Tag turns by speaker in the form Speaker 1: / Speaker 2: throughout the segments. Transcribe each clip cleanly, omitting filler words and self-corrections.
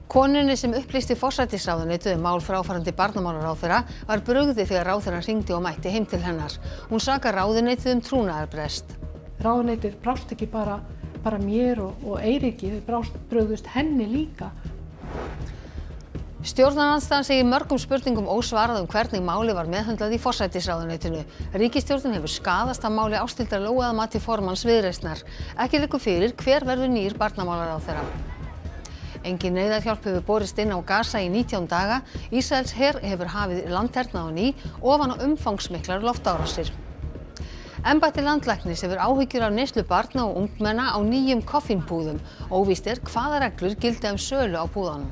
Speaker 1: Konunni sem upplýsti forsætisráðuneytið mál fráfarandi barnamálaráðherra var brugðið þegar ráðherrann hringdi og mætti heim til hennar. Hún sakar ráðuneytið trúnaðarbrest.
Speaker 2: Ráðuneytið brást ekki bara mér og Eiríki, þau brugðust henni líka.
Speaker 1: Stjórnarandstaðan segir mörgum spurningum ósvarað hvernig málið var meðhöndlað í forsætisráðuneytinu. Ríkisstjórnin hefur skaðast af máli Ásthildar Lóu að mati formanns Viðreisnar. Ekki liggur fyrir hver verður nýr barnamálaráðherra. Engin neyðarhjálp hefur borist inn á Gaza í 19 daga. Ísraelsher hefur hafið landhernað á ný ofan á umfangsmiklar loftárásir. Embætti landlæknis hefur áhyggjur af neyslu barna og ungmenna á nýjum koffínpúðum. Óvíst er hvaða reglur gilda sölu á púðunum.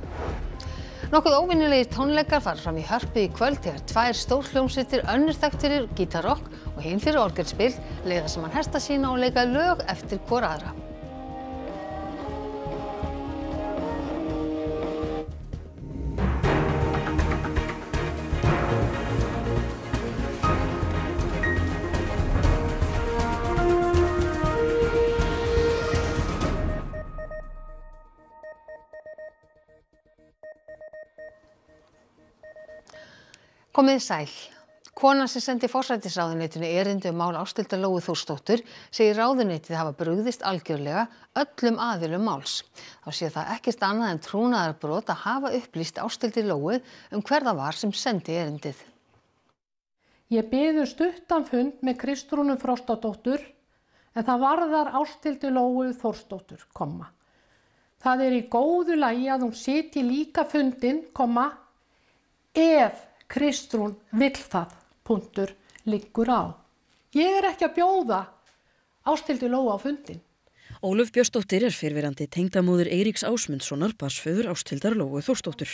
Speaker 1: Nokkuð óvenjulegir tónleikar fara fram í Hörpu í kvöld þegar tvær stórhljómsveitir, önnur þekkt fyrir gítarrokk og hin fyrir orgelspil, leiða saman hesta sína og leika lög eftir hvor aðra. Komið sæl. Konan sem sendi forsætisráðuneytinu erindi mál Ásthildar Lóu Þórsdóttur segir ráðuneytið hafa brugðist algjörlega öllum aðilum máls. Þá sé það ekkert annað en trúnaðarbrot að hafa upplýst Ásthildi Lóu hver það var sem sendi erindið.
Speaker 2: Ég bið stuttan fund með Kristrúnu Frostadóttur en það varðar Ásthildi Lóu Þórsdóttur, Það í góðu lagi að hún sitji líka fundinn, ef Kristrún vill það, liggur á. Ég ekki að bjóða Ásthildi Lóu á fundinn.
Speaker 3: Ólöf Björnsdóttir fyrrverandi tengdamóðir Eiríks Ásmundssonar, barnsföður Ásthildar Lóu Þórsdóttur.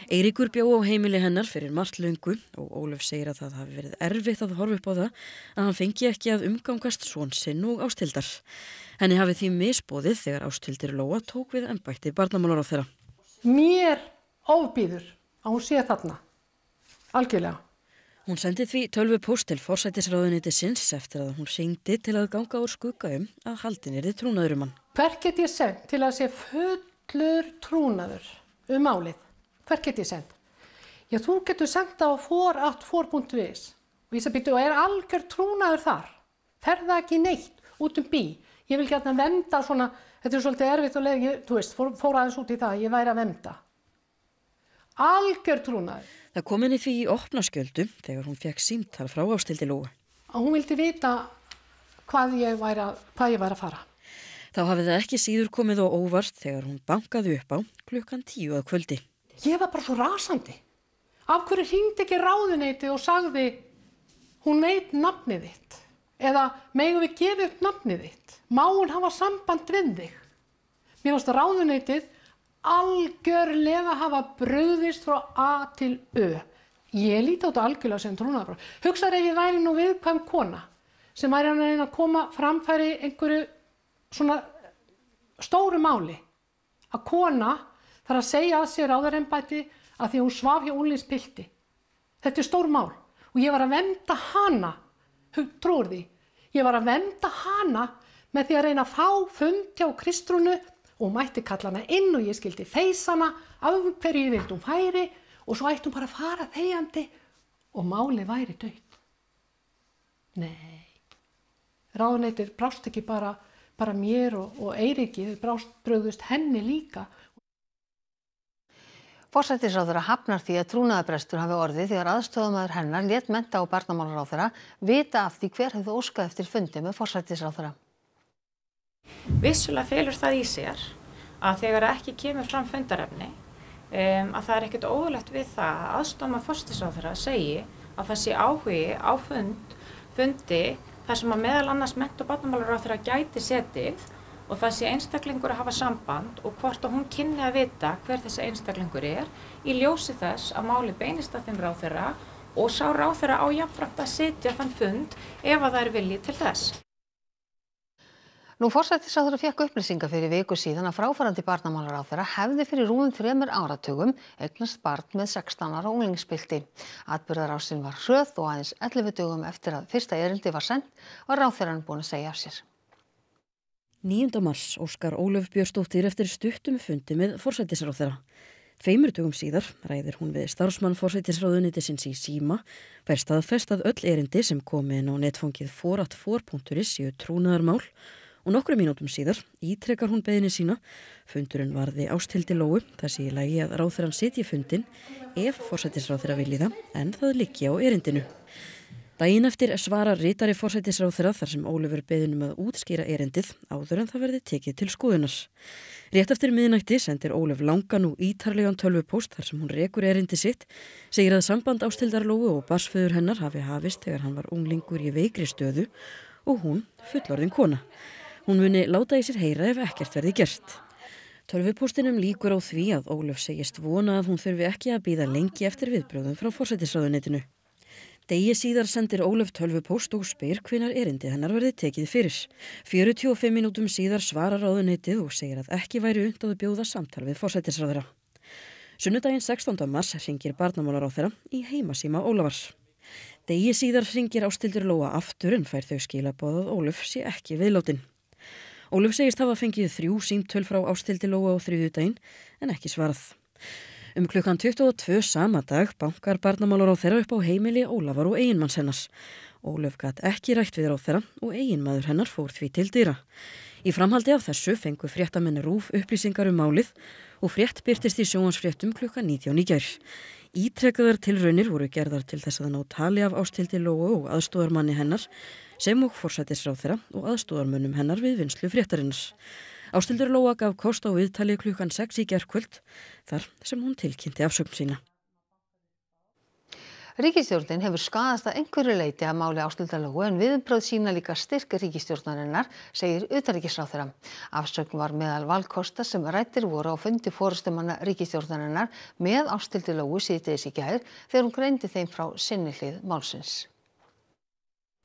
Speaker 3: Eiríkur bjó á heimili hennar fyrir margt löngu og Ólöf segir að það hafi verið erfitt að horfa upp á það að hann fengi ekki að umgangast son sinn og Ásthildar. Henni hafi því misboðið þegar Ásthildur Lóa tók við embætti barnamálaráðherra.
Speaker 2: Mér ofbýður að hún sé þarna. Algjörlega.
Speaker 3: Hún sendi því tölvupóst til forsætisráðuneytisins eftir að hún hringdi til að ganga úr skugga að haldin yrði trúnaður hann.
Speaker 2: Hver get ég sent til að sé fullur trúnaður málið? Hver get ég sent? Já, þú getur sent á for@for.is og ég býtu og algjör trúnaður þar. Ferða ekki neitt út bí. Ég vil gjarna vernda svona, þetta svolítið erfitt og leið, þú veist, fór aðeins út í það, ég væri að vernda. Algjör trúnaður.
Speaker 3: Það kom henni því í opna skjöldu þegar hún fékk símtal frá Ásthildi Lóu.
Speaker 2: Hún vildi vita hvað ég væri að fara.
Speaker 3: Þá hafi það ekki síður komið á óvart þegar hún bankaði upp á klukkan 10 að kvöldi.
Speaker 2: Ég var bara svo rasandi. Af hverju hringdi ekki ráðuneyti og sagði hún veit nafnið þitt? Eða megum við gefa upp nafnið þitt? Má hún hafa samband við þig? Mér fannst að ráðuneytið algjörlega hafa brugðist frá A til Ö. Ég líti á þetta algjörlega sem trúnaðarbrot. Hugsaðu ef ég væri nú viðkvæm kona sem væri að reyna að koma framfæri einhverju svona stóru máli. Að kona þarf að segja að sér ráðherraembætti að því hún svaf hjá unglingspilti. Þetta stór mál og ég var að vernda hana, trúir því. Ég var að vernda hana með því að reyna að fá fund hjá Kristrúnu og mætti kalla hana inn og ég skildi feysana af hverju ég vildi hún færi og svo ætti hún bara að fara þegjandi og málið væri dautt. Nei, ráðuneytið brást ekki bara mér og Eiríki, þau brugðust henni líka.
Speaker 1: Forsætisráðherra hafnar því að trúnaðarbrestur hafi orðið þegar aðstoðarmaður hennar lét mennta- og barnamálaráðherra vita af því hver hefði óskað eftir fundi með forsætisráðherra.
Speaker 4: Vissulega felur það í sér að þegar ekki kemur fram fundarefni að það ekkert óðurlegt við það að aðstoðarmaður forsætisráðherra segi að það sé áhugi á fundi þar sem að meðal annars mennta- og barnamálaráðherra gæti setið og það sé einstaklingur að hafa samband og hvort að hún kynni að vita hver þessi einstaklingur í ljósi þess að máli beinist að þeim ráðherra og sá ráðherra á jafnframt að sitja þann fund ef að það vilji til þess.
Speaker 1: Nú forsætisráðherra fékk upplýsingar fyrir viku síðan að fráfarandi barnamálaráðherra hefði fyrir rúmum 3 áratugum eignast barn með 16 ára unglingspilti. Atburðarásin var hröð og aðeins 11 dögum eftir að fyrsta erindi var sent var ráðherrann búinn að segja af sér.
Speaker 3: 9. mars óskar Ólöf Björnsdóttir eftir stuttum fundi með forsætisráðherra. 2 dögum síðar ræðir hún við starfsmann forsætisráðuneytisins í Síma, fær staðfest að öll erindi sem komi inn á netfangið 4@4.is séu trúnaðarmál og nokkrum mínútum síðar ítrekar hún beiðni sína. Fundurinn varði Ásthildi Lóu, það sé í lagi að ráðherrann sitji fundinn ef forsætisráðherra vilji það, en það liggi á erindinu. Daginn eftir svarar ritari forsætisráðherra þar sem Ólafur beðin að útskýra erindið áður en það verði tekið til skoðunar. Rétt eftir miðnætti sendir Ólöf langan og ítarlegan tölvupóst þar sem hún rekur erindi sitt, segir að samband Ásthildar Lóu og barnsföður hennar hafi hafist þegar hann var unglingur í veikri stöðu og hún fullorðin kona. Hún muni láta í sér heyra ef ekkert verði gert. Tölvupóstinum líkur á því að Ólöf segist vona að hún þurfi ekki að bíða lengi eftir viðbrögðum frá forsætisráðuneytinu. Degi síðar sendir Ólöf tölvupóst og spyr hvenær erindi hennar verði tekið fyrir. 45 mínútum síðar svarar ráðuneytið og segir að ekki væri unnt að bjóða samtal við forsætisráðherra. Sunnudaginn 16. mars hringir barnamálaráðherra í heimasíma Ólafars. Degi síðar hringir Ásthildur Lóa aftur en fær þau skilaboð að Ólöf sé ekki viðlátin. Ólöf segist hafa fengið 3 símtöl frá Ásthildi Lóu á þriðjudaginn en ekki svarað. Klukkan 22 sama dag bankar barnamálaráðherra upp á heimili Ólafar og eiginmanns hennar. Ólöf gat ekki rætt við ráðherra og eiginmaður hennar fór því til dyra. Í framhaldi af þessu fengu fréttamenn RÚV upplýsingar málið og frétt birtist í sjónvarpsfréttum klukkan 19 í gær. Ítrekkaðar tilraunir voru gerðar til þess að ná tali af Ásthildi Lóu og aðstoðarmanni hennar sem og forsætisráðherra og aðstoðarmönnum hennar við vinnslu fréttarinnar. Ásthildur Lóa gaf kost á viðtali klukkan 6 í gærkvöld þar sem hún tilkynnti afsögn sína.
Speaker 1: Ríkisstjórnin hefur skaðast að einhverju leyti að máli Ásthildar Lóu en viðbrögð sína líka styrk ríkisstjórnarinnar, segir utanríkisráðherra. Afsögn var meðal valkosta sem ræddir voru á fundi forystumanna ríkisstjórnarinnar með Ásthildi Lóu síðdegis í gær þegar hún greindi þeim frá sinni hlið málsins.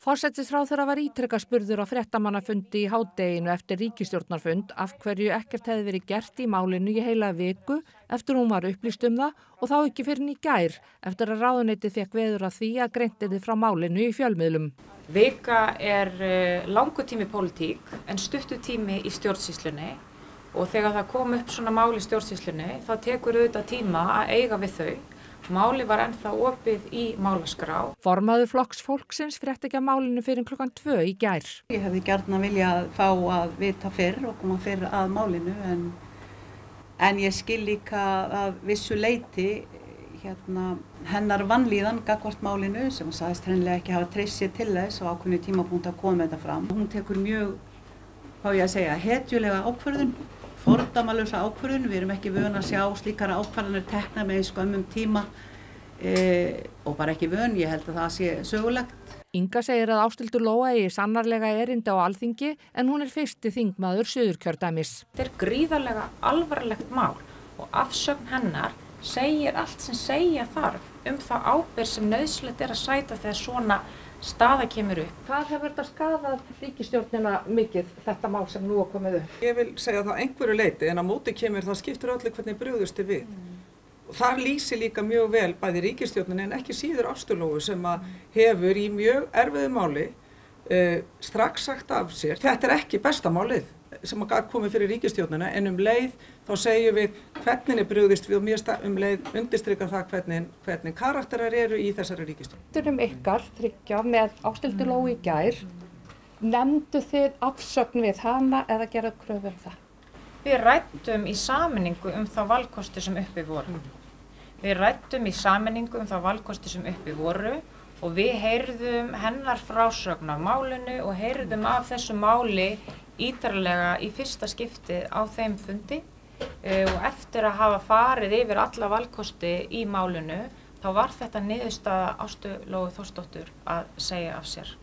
Speaker 2: Forsætisráðherra var ítrekað spurður á fréttamannafundi í hádeginu eftir ríkisstjórnarfund af hverju ekkert hefði verið gert í málinu í heila viku eftir hún var upplýst það og þá ekki fyrr en í gær eftir að ráðuneytið fékk veður að því að greint yrði frá málinu í fjölmiðlum.
Speaker 4: Vika langur tími pólitík en stuttur tími í stjórnsýslunni og þegar það kom upp svona mál í stjórnsýslunni þá tekur auðvitað tíma að eiga við þau. Máli var ennþá opið í málaskrá.
Speaker 2: Formaður Flokks fólksins frétti ekki að málinu fyrir klukkan 2 í gær.
Speaker 5: Ég hefði gjarnan viljað fá að vita fyrr og koma fyrr að málinu en ég skil líka að vissu leyti hennar vanlíðan gagnvart málinu sem sagðist hreinlega ekki hafa treyst sér til þess og ákveðnu tímapunkt að koma þetta fram. Hún tekur mjög, hetjulega ákvörðun. Fordæmalausa ákvörðun, við erum ekki vön að sjá slíkar ákvarðanir teknar með skömmum tíma og bara ekki vön, ég held að það sé sögulegt.
Speaker 2: Inga segir að Ásthildur Lóa eigi sannarlega erindi á Alþingi en hún er fyrsti þingmaður Suðurkjördæmis.
Speaker 4: Þetta er gríðarlega alvarlegt mál og afsögn hennar segir allt sem segja þarf þá ábyrgð sem nauðsynlegt að sæta þegar svona staða kemur upp.
Speaker 2: Hvað hefur þetta skaðað ríkisstjórnina mikið þetta mál sem nú er komið upp?
Speaker 6: Ég vil segja það einhverju leyti en á móti kemur það skiptir öllu hvernig brugðust þið við. Og þar lýsir líka mjög vel bæði ríkisstjórnin en ekki síður Ásthildur Lóu sem hefur í mjög erfiðu máli strax sagt af sér. Þetta er ekki besta málið sem að komið fyrir ríkisstjórnina en leið þá segjum við hvernig brugðist við og mjög leið undirstrikar það hvernig karakterar eru í þessari ríkisstjórn.
Speaker 2: Ykkar þriggja með Ásthildur Lóu í gær, nefndu þið afsögn við hana eða gerðu kröfu það?
Speaker 4: Við ræddum í sameiningu þá valkosti sem uppi voru. Við ræddum í sameiningu þá valkosti sem uppi voru og við heyrðum hennar frásögn af málinu og heyrðum af þessu máli ítarlega í fyrsta skipti á þeim fundi og eftir að hafa farið yfir alla valkosti í málinu þá var þetta niðurstaða Ástu Lóu Þórsdóttur að segja af sér.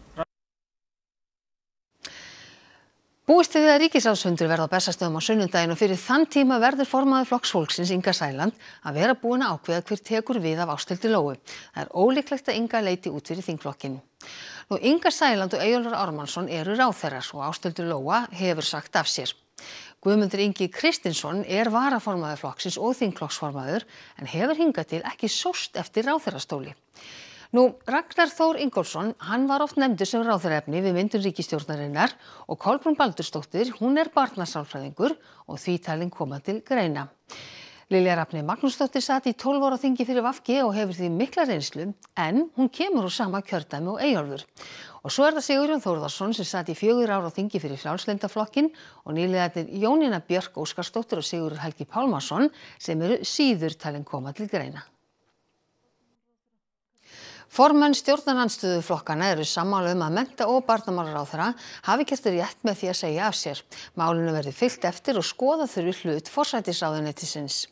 Speaker 1: Búist við að ríkisráðsfundur verða á Bessastöðum á sunnudaginn og fyrir þann tíma verður formaður Flokks fólksins Inga Sæland að vera búin að ákveða hver tekur við af Ásthildi Lóu. Það er ólíklegt að Inga leiti út fyrir þingflokkinn. Inga Sæland og Eyjólfur Ármannsson eru ráðherrar og Ásthildur Lóa hefur sagt af sér. Guðmundur Ingi Kristinsson er varaformaður flokksins og þingflokksformaður en hefur hingað til ekki sóst eftir ráðherrastóli. Ragnar Þór Ingólfsson, hann var oft nefndur sem ráðherraefni við myndun ríkisstjórnarinnar og Kolbrún Baldursdóttir, hún er barnasálfræðingur og því talin koma til greina. Lilja Rafney Magnúsdóttir sat í 12 ára þingi fyrir VG og hefur því mikla reynslu, en hún kemur úr sama kjördæmi og Eyjólfur. Og svo það Sigurjón Þórðarson sem sat í 4 ára þingi fyrir Frjálslynda flokkinn og nýliðarnir Jónína Björk Óskarsdóttir og Sigurður Helgi Pálmason sem eru síður talin koma til greina. Formenn stjórnarandstöðuflokkana eru sammála að mennta- og barnamálaráðherra hafi gert rétt með því að segja af sér. Málinu verði fylgt eftir og skoða þurfi hlut forsætisráðuneytisins.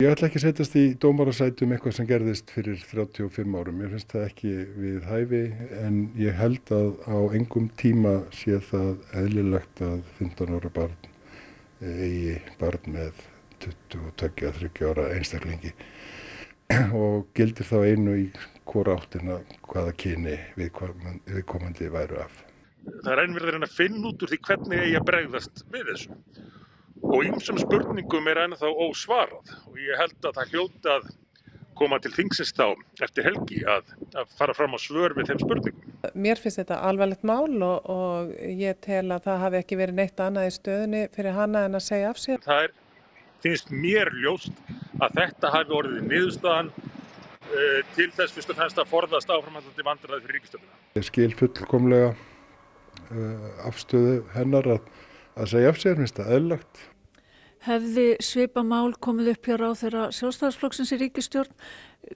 Speaker 7: Ég ætla ekki að setjast í dómarasæti eitthvað sem gerðist fyrir 35 árum. Mér finnst það ekki við hæfi en ég held að á engum tíma sé það eðlilegt að 15 ára barn eigi barn með 22-23 ára einstaklingi. Og gildir þá einu í hvora áttina hvaða kyni viðkomandi væru af.
Speaker 8: Það er enn verið að reyna að finna út úr því hvernig eigi að bregðast við þessu. Og ýmsum spurningum er ennþá ósvarað og ég held að það hljóti að koma til þingsins þá eftir helgi að fara fram á svör við þeim spurningum.
Speaker 9: Mér finnst þetta alvarlegt mál og ég tel að það hafi ekki verið neitt annað í stöðunni fyrir hana en að segja af sér.
Speaker 8: Það finnst mér ljóst að þetta hafi orðið niðurstaðan til þess fyrst og fremst að forðast áframhaldandi vandræði fyrir ríkisstjórnina.
Speaker 7: Ég skil fullkomlega afstöðu hennar að segja af sér, finnst það eðlilegt.
Speaker 10: Hefði svipað mál komið upp hjá ráðherra Sjálfstæðisflokksins í ríkisstjórn,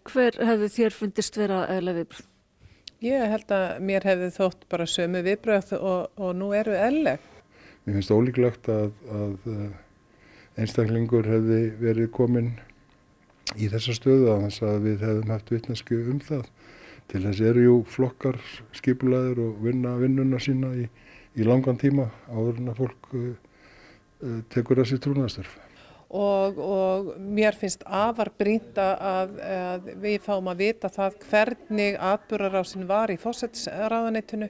Speaker 10: hver hefði þér fundist vera eðlileg viðbrögð?
Speaker 9: Ég held að mér hefði þótt bara sömu viðbrögð og nú eru eðlileg.
Speaker 7: Mér finnst ólíklegt að einstaklingur hefði verið kominn í þessa stöðu að þess að við hefðum haft vitneskju það. Til þess eru jú flokkar skipulagðir og vinna vinnuna sína í langan tíma áður en að fólk tekur þessi trúnaðarstörf.
Speaker 9: Og mér finnst afar brýnt að við fáum að vita það hvernig atburðarásin var í forsætisráðuneytinu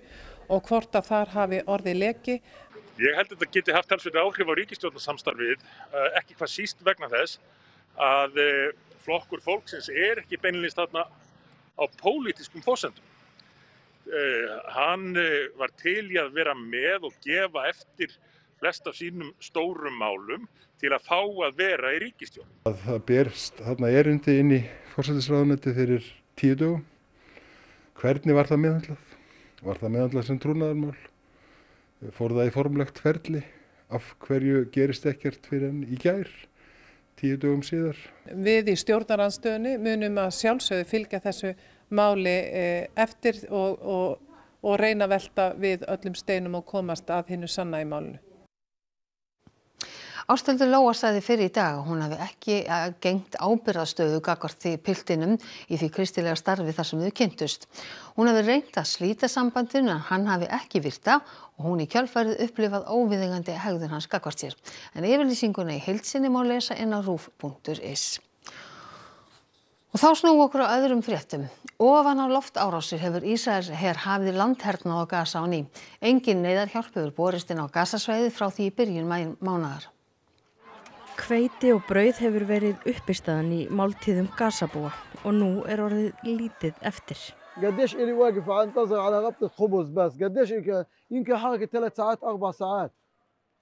Speaker 9: og hvort að þar hafi orðið leki.
Speaker 8: Ég held að þetta geti haft talsverð áhrif á ríkisstjórnarsamstarfið, ekki hvað síst vegna þess að flokkur fólksins er ekki beinlínis þarna á pólitískum forsendum. Hann var til í að vera með og gefa eftir flest af sínum stórum málum til að fá að vera í ríkisstjórn.
Speaker 7: Það berst þarna erindi inn í forsætisráðuneyti fyrir 10 dögum. Hvernig var það meðhöndlað? Var það meðhöndlað sem trúnaðarmál? Fór það í formlegt ferli? Af hverju gerist ekkert fyrir enn í gær? 10 dögum síðar.
Speaker 9: Við í stjórnarandstöðunni munum að sjálfsögðu fylgja þessu máli eftir og reyna að velta við öllum steinum og komast að hinu sanna í málinu.
Speaker 1: Ásthildur Lóa sagði fyrr í dag að hún hafi ekki gegnt ábyrgðarstöðu gagnvart því piltinum í því kristilega starfi þar sem þau kynntust. Hún hafi reynt að slíta sambandinu en hann hafi ekki virt það og hún í kjölfarið upplifað óviðeigandi hegðun hans gagnvart sér. En yfirlýsinguna í heild sinni má lesa inn á ruf.is. Og þá snúum okkur á öðrum fréttum. Ofan á loftárásir hefur Ísraelsher hafið landhernað á Gaza á ný. Engin neyðarhjálp hefur borist inn á Gazasvæðið frá því í byrjun mánaðar.
Speaker 3: Hveiti og brauð hefur verið uppistaðan í máltíðum Gazabúa og nú orðið lítið eftir.
Speaker 11: قديش إلي واقف أنتظر على ربطة خبز بس قديش يمكن حركة 3 ساعات 4 ساعات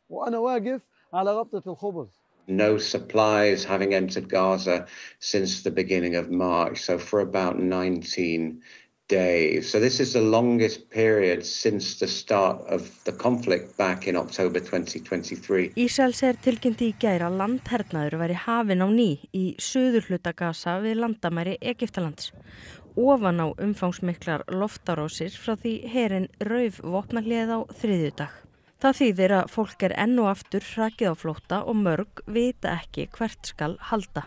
Speaker 11: وأنا واقف على ربطة الخبز.
Speaker 12: No supplies having entered Gaza since the beginning of March, so for about 19 days. So this is the longest period since the start of the conflict back in October 2023.
Speaker 3: Ísraelsher tilkynnti í gær að landhernaður væri hafinn á ný í suðurhluta Gaza við landamæri Egyptalands. Ofan á umfangsmiklar loftarósir frá því herinn rauf vopnahlið á þriðjudag. Það þýðir að fólk enn og aftur hrakið á flótta og mörg vita ekki hvert skal halda.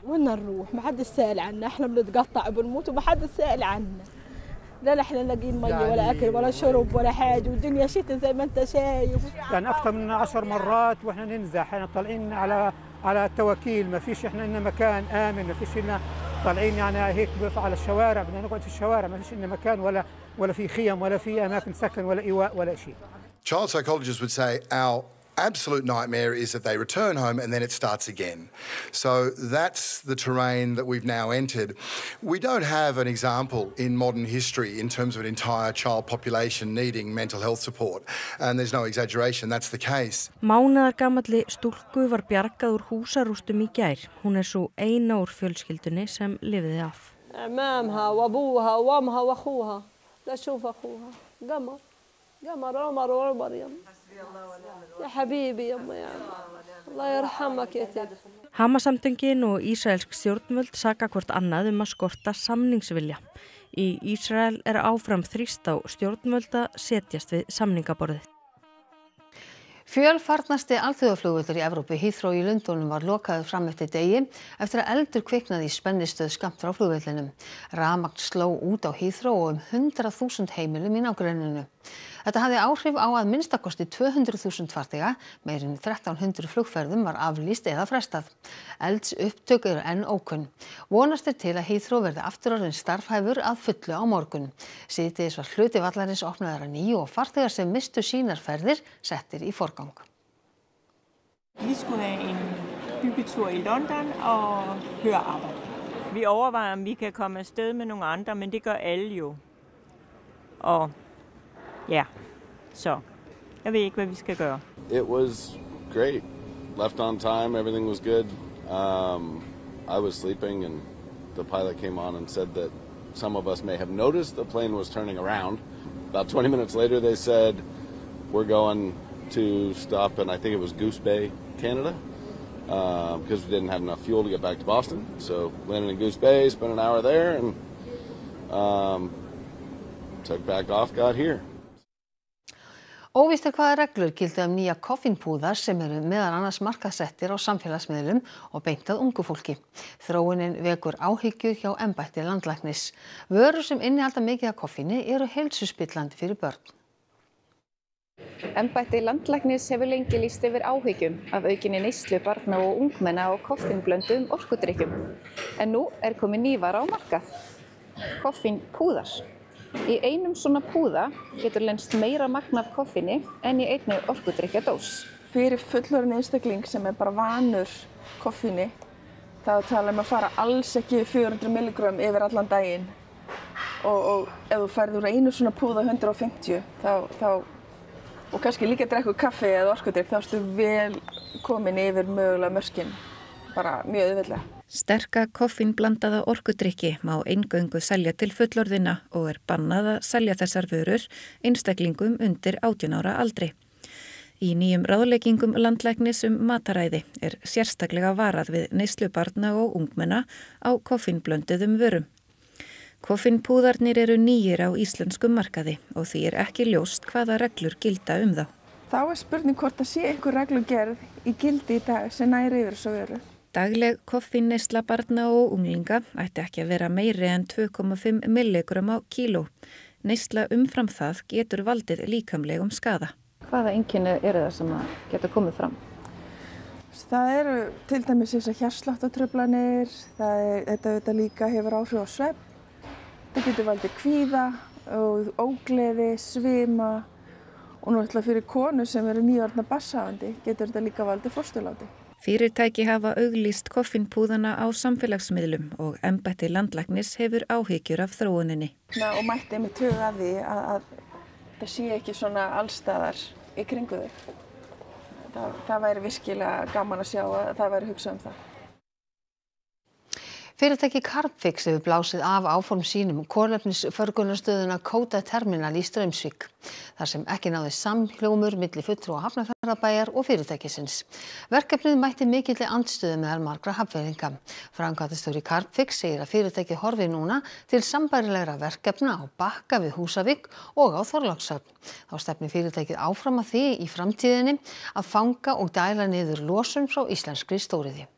Speaker 13: لا نحن لاقيين ميه ولا اكل ولا شرب ولا حاجه والدنيا شتاء زي ما انت شايف.
Speaker 14: يعني اكثر من 10 مرات واحنا ننزح، احنا طالعين على التوكيل، ما فيش احنا لنا مكان امن، ما فيش لنا طالعين يعني هيك على الشوارع، بدنا نقعد في الشوارع، ما فيش لنا مكان ولا في خيم ولا في اماكن سكن ولا ايواء ولا شيء.
Speaker 15: Child psychologists would say our absolute nightmare is that they return home and then it starts again. So that's the terrain that we've now entered. We don't have an example in modern history in terms of an entire child population needing mental health support, and there's no exaggeration, that's the case.
Speaker 3: Mánaðargamalli stúlku var bjargað úr húsarústum í gær. Hún svo eina úr fjölskyldunni sem lifði af.
Speaker 16: عمامها وابوها وامها واخوها لا شوف اخوها قمر عمر يا حبيبي يا الله يرحمك يا تيد.
Speaker 3: Hamas-samtökin og ísraelsk stjórnvöld saka hvort annað að skorta samningsvilja. Í Ísrael áfram þrýst á stjórnvöld að setjast við samningaborðið.
Speaker 1: Fjölfarnasti alþjóðaflugvöllur í Evrópu, Heathrow í Lundúnum, var lokaður fram eftir degi eftir að eldur kviknaði í spennistöð skammt frá flugvellinum. Rafmagn sló út á Heathrow og 100.000 heimilum í nágrenninu. Þetta hafði áhrif á að minnstakosti 200.000 farþega, meira en 1300 flugferðum var aflýst eða frestað. Eldsupptök eru enn ókunn. Vonast til að Heathrow verði aftur orðinn starfhæfur að fullu á morgun. Síðdegis var hluti vallarins opnaður að nýju og farþegar sem mistu sínar ferðir settir í forgang.
Speaker 17: Vi skulle have en byggetur i London og høre arbejde. Vi overvejer, om vi kan komme afsted med nogle andre, men det gør alle jo. Og ja, så jeg ved ikke, hvad vi skal gøre.
Speaker 18: It was great. Left on time, everything was good. I was sleeping and the pilot came on and said that some of us may have noticed the plane was turning around. About 20 minutes later they said, we're going to stop in, I think it was Goose Bay, Canada, because we didn't have enough fuel to get back to Boston. So landed in Goose Bay, spent an hour there and took back off, got here.
Speaker 1: Óvíst hvaða reglur gilda nýja koffínpúðar sem eru meðal annars markaðssettir á samfélagsmiðlum og beint að ungu fólki. Þróunin vekur áhyggjur hjá embætti landlæknis. Vörur sem innihalda mikið af koffíni eru heilsuspillandi fyrir börn.
Speaker 19: Embætti landlæknis hefur lengi lýst yfir áhyggjum af aukinni neyslu barna og ungmenna á koffínblöndum orkudrykkjum. En nú komin ný vara á markað. Koffínpúðar. Í einum svona púða getur leynst meira magn af koffíni en í einni orkudrykkjadós.
Speaker 20: Fyrir fullorðinn einstakling sem bara vanur koffíni, þá tala að fara alls ekki 400 milligram yfir allan daginn. Og ef þú færð úr einu svona púða 150, og kannski líka drekku kaffi eða orkudrykk, þá ertu vel komin yfir mögulega mörkin, bara mjög auðveldlega.
Speaker 19: Sterka koffínblandaða orkudrykki má eingöngu selja til fullorðinna og bannað að selja þessar vörur einstaklingum undir 18 ára aldri. Í nýjum ráðleggingum landlæknis mataræði sérstaklega varað við neyslu barna og ungmenna á koffínblönduðum vörum. Koffínpúðarnir eru nýjir á íslenskum markaði og því ekki ljóst hvaða reglur gilda þá.
Speaker 20: Þá spurning hvort það sé einhver reglugerð í gildi í dag sem næri yfir þessu vöru.
Speaker 19: Dagleg koffínneysla barna og unglinga ætti ekki að vera meiri en 2,5 milligram á kíló. Neysla umfram það getur valdið líkamlegum skaða. Hvaða einkenni eru það sem geta komið fram?
Speaker 20: Það eru til dæmis þessar hjartsláttartruflanir, þetta líka hefur áhrif á svefn. Þetta getur valdið kvíða og ógleði, svima og náttúrulega fyrir konur sem eru nýorðna barnshafandi getur þetta líka valdið fósturláti.
Speaker 19: Fyrirtæki hafa auglýst koffínpúðana á samfélagsmiðlum og embætti landlæknis hefur áhyggjur af þróuninni.
Speaker 20: Og mætti einmitt huga að því að það sé ekki svona allstaðar í kringu þau. Það væri virkilega gaman að sjá að það væri hugsað það.
Speaker 1: Fyrirtæki Carbfix hefur blásið af áform sínum kolefnisförgunarstöðina Kóta Terminal í Straumsvík, þar sem ekki náðist samhljómur milli fulltrúa Hafnarfjarðarbæjar og fyrirtækisins. Verkefnið mætti mikilli andstöðu meðal margra hafnfirðinga. Framkvæmdastjóri Carbfix segir að fyrirtækið horfi núna til sambærilegra verkefna á Bakka við Húsavík og á Þorlákshöfn. Þá stefnir fyrirtækið áfram að því í framtíðinni að fanga og dæla niður losun frá íslenskri stóriðju.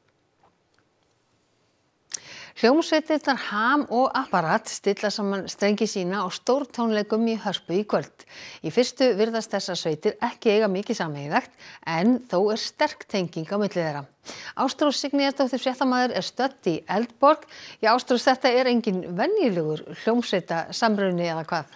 Speaker 1: Hljómsveitirnar Ham og Apparat stilla saman strengi sína á stórtónleikum í Hörpu í kvöld. Í fyrstu virðast þessar sveitir ekki eiga mikið sameiginlegt, en þó sterk tenging á milli þeirra. Ástrós Signíðardóttir fréttamaður stödd í Eldborg. Já, Ástrós, þetta engin venjulegur hljómsveitasamruni eða hvað?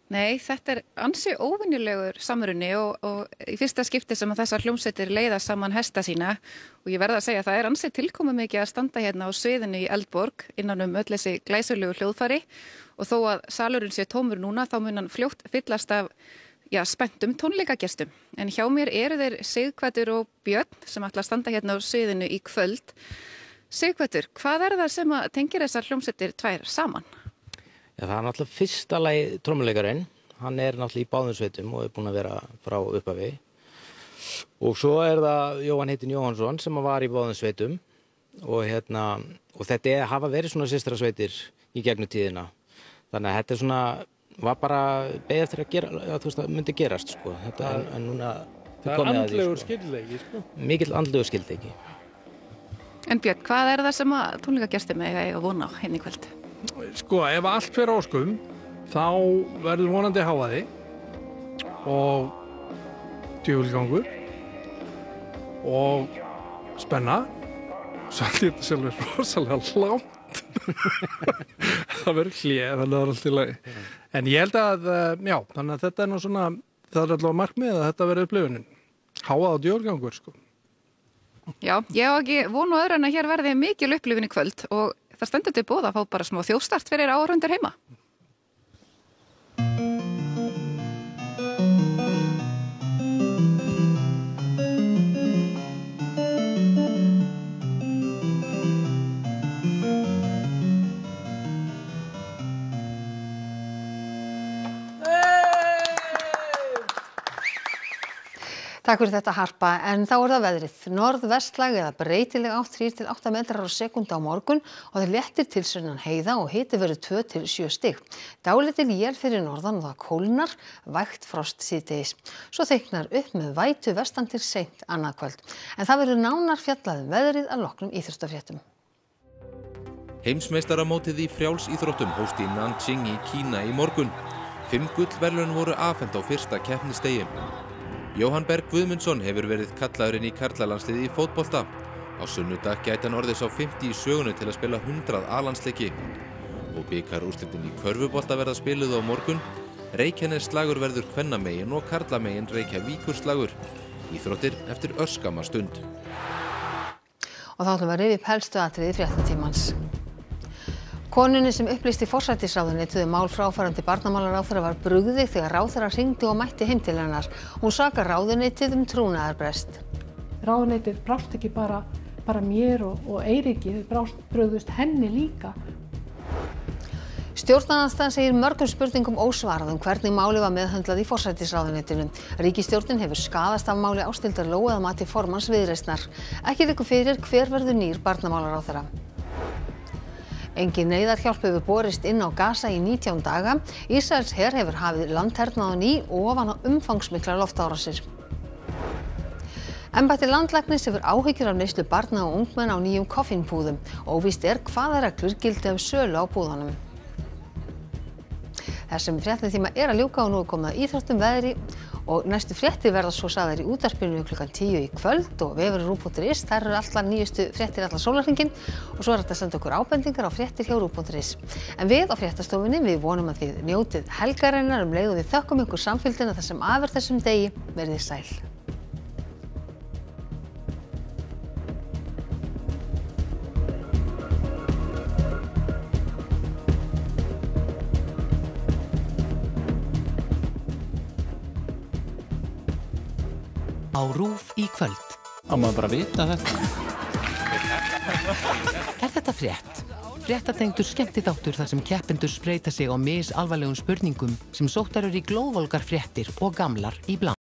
Speaker 19: Nei, þetta ansi óvenjulegur samruni og í fyrsta skipti sem að þessar hljómsveitir leiða saman hesta sína og ég verð að segja að það ansi tilkomumikið að standa hérna á sviðinu í Eldborg innan öll þessi glæsilegu hljóðfæri og þó að salurinn sé tómur núna þá mun hann fljótt fyllast af spenntum tónleikagestum. En hjá mér eru þeir Sighvatur og Björn sem ætla að standa hérna á sviðinu í kvöld. Sighvatur, hvað það sem að tengir þessar hljómsveitir tvær saman?
Speaker 21: Já, það náttúrulega fyrsta lagi trommuleikarinn, hann náttúrulega í báðum sveitum og búinn að vera frá upphafi. Og svo það Jóhann heitinn Jóhannsson sem var í báðum sveitum og þetta hafa verið svona systrasveitir í gegnum tíðina. Þannig að þetta svona, var bara beðið eftir að gera, það myndi gerast sko. En núna
Speaker 22: það andlegur skyldleiki sko.
Speaker 21: Mikill andlegur skyldleiki.
Speaker 19: En Björn, hvað það sem að tónleikagestir með eiga von á hérna í kvöld?
Speaker 22: Sko, ef allt fer óskum, þá verður vonandi hávaði og djöfulgangur og spenna. Svolítið þetta er rosalega langt. Það verður hlé, þannig að það allt í lagi. En ég held að, þannig að þetta nú svona, það allavega markmið að þetta verður upplifunin. Hávaði og djöfulgangur, sko.
Speaker 19: Já, ég á ekki von á öðru en að hér verði mikil upplifun í kvöld og það stendur til boða að fá bara smá þjóðstart fyrir áhorfendur heima.
Speaker 1: Takk fyrir þetta Harpa, en þá það veðrið. Norðvestlæg eða breytileg átt 3-8 metrar á sekúndu á morgun og það léttir til sunnan heiða og hiti verður 2-7 stig. Dálítil él fyrir norðan og það kólnar, vægt frost síðdegis. Svo þykknar upp með vætu vestan til seint annað kvöld. En það verður nánar fjallað veðrið að loknum íþróttafréttum.
Speaker 23: Heimsmeistaramótið í frjálsíþróttum hófst í Nanjing í Kína í morgun. 5 gullverðlaun voru afhent á fyrsta keppnisdegi. Jóhann Berg Guðmundsson hefur verið kallaður inn í karlalandsliði í fótbolta. Á sunnudag gæti hann orðið sá 50 í sögunni til að spila 100 A-landsleiki. Og bikarúrslitin í körfubolta verða spiluð á morgun. Reykjanesslagur verður kvennamegin og karlamegin Reykjavíkurslagur. Íþróttir eftir örskamma stund.
Speaker 1: Og þá ætlum við að rifja upp helstu atriði fréttatímans. Konunni sem upplýsti forsætisráðuneytið mál fráfarandi barnamálaráðherra var brugðið þegar ráðherra hringdi og mætti heim til hennar. Hún sakar ráðuneytið trúnaðarbrest.
Speaker 2: Ráðuneytið brást ekki bara mér og Eiríki, þau brugðust henni líka.
Speaker 1: Stjórnarandstaðan segir mörgum spurningum ósvarað hvernig málið var meðhöndlað í forsætisráðuneytinu. Ríkisstjórnin hefur skaðast af máli Ásthildar Lóu að mati formanns Viðreisnar. Ekki liggur fyrir hver verður nýr barnamálaráðherra. Engin neyðarhjálp hefur borist inn á Gaza í 19 daga. Ísraels her hefur hafið landhernað á ný ofan á umfangsmiklar loftárásir. Embætti landlæknis hefur áhyggjur af neyslu barna og ungmenna á nýjum koffínpúðum. Óvíst hvaða reglur gildi sölu á púðunum. Þessum fréttatíma að ljúka og nú komið að íþróttum, veðri og næstu fréttir verða svo sagðar í útvarpinu klukkan 10 í kvöld og vefurinn RÚV.is, þar eru allar nýjustu fréttir allan sólarhringinn og svo hægt að senda okkur ábendingar á fréttir hjá RÚV.is. En við á fréttastofunni, við vonum að þið njótið helgarinnar leið og við þökkum ykkur samfylgdina þar sem af þessum degi, verið sæl.
Speaker 24: Á RÚV í kvöld. Á maður bara vita þetta. Þetta frétt? Fréttatengdur skemmtiþáttur þar sem keppendur spreyta sig á misalvarlegum spurningum sem sóttar eru í glóðvolgar fréttir og gamlar í bland.